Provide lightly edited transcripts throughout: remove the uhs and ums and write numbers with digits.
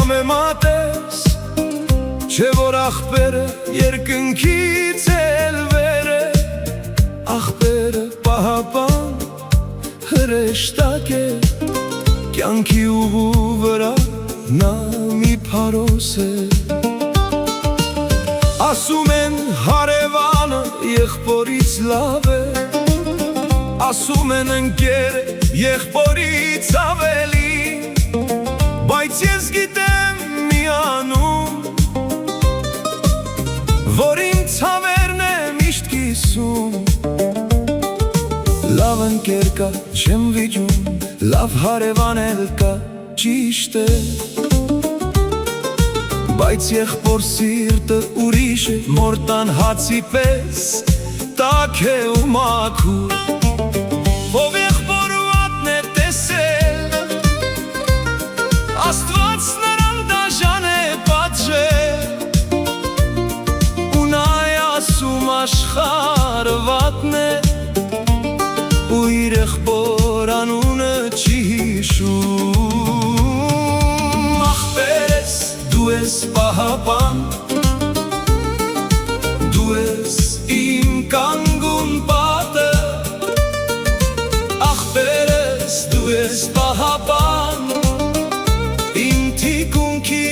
համեմատես, չէ որ ախպերը երկնքից էլ վեր է, ախպերը պահապան հրեշտակ է, կյանքի ուղու վրա նա մի փարոս է։ Ասում են հարևանը եղբորից լավ է, ասում են ընկերը եղբորից ավելի, բայց ես գիտեմ մի անուն, որ իմ ցավերն է միշտ կիսում։ Լավ ընկեր կա, չեմ վիճում, լավ հարևան էլ կա, ճիշտ է, բայց եղբոր սիրտը ուրիշ է, մորտան հացի պես տաք է ու մաքուր, ով եղբոր վատն է տեսել, Աստված նրան դաժան է պատժել, ու նա է ասում աշխարհը վատն է, ու իր եղբոր անունը չի հիշում։ Ախպերս դու ես պահապան, դու ես իմ կանգուն պատը, ախպերս դու ես պահապան, իմ թիկունքի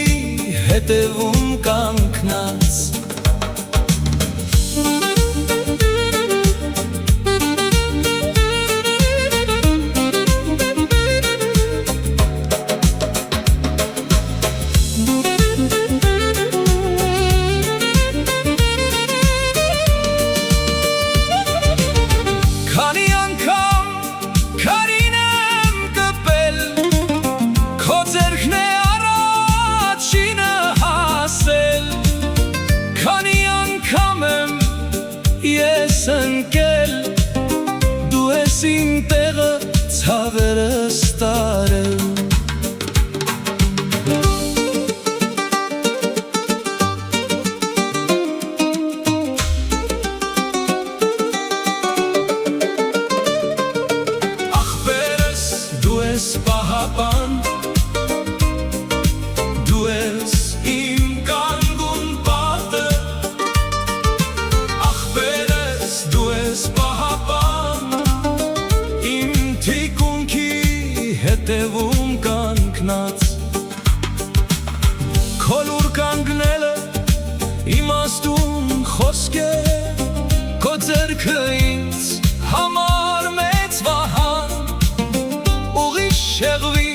հետևում կանգնած։ Ես ընկել, դու ես իմ տեղը ցավերս տարել։ Ախպերս դու ես պահապան, դու ես իմ կանգուն պատը, դու ես պահապան, իմ թիկունքի հետևում կանգնած։ Քո լուր կանգնելը իմաստուն խոսք է, քո ձեռքը ինձ համար մեծ վահան, ուրիշ շեղվի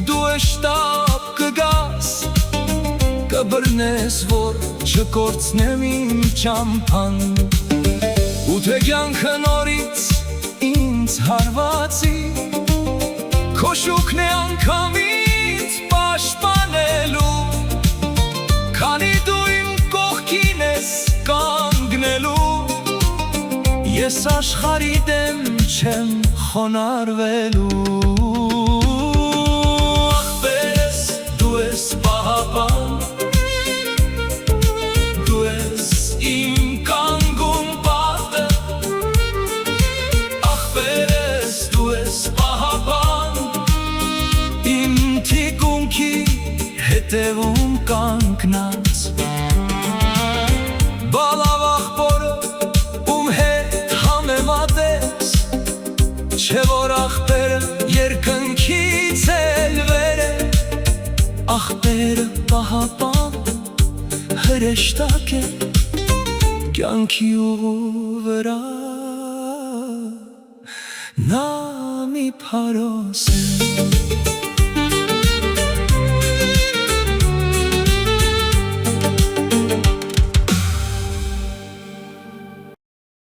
դու շտապ կգաս, կբռնես որ չկորցնեմ իմ ճամփան, ու թե կյանքը նորից ինձ հարվածի, քո շուքն է անգամից պաշտպանելու, քանի դու իմ կողքին ես կանգնելու, ես աշխարհի դեմ չեմ խոնարհվելու։ Ախպերս դու ես պահապան, դու ես իմ կանգուն պատը, ախպերս դու ես պահապան, իմ թիկունքի հետևում կանգնած։ Բալավ ախպորը ում հետ համեմատես, չէ որ ախպերը երկնքից էլ վեր է, ախպերը պահապան հրեշտակ է, կյանքի ուղու վրա նա մի փարոս է։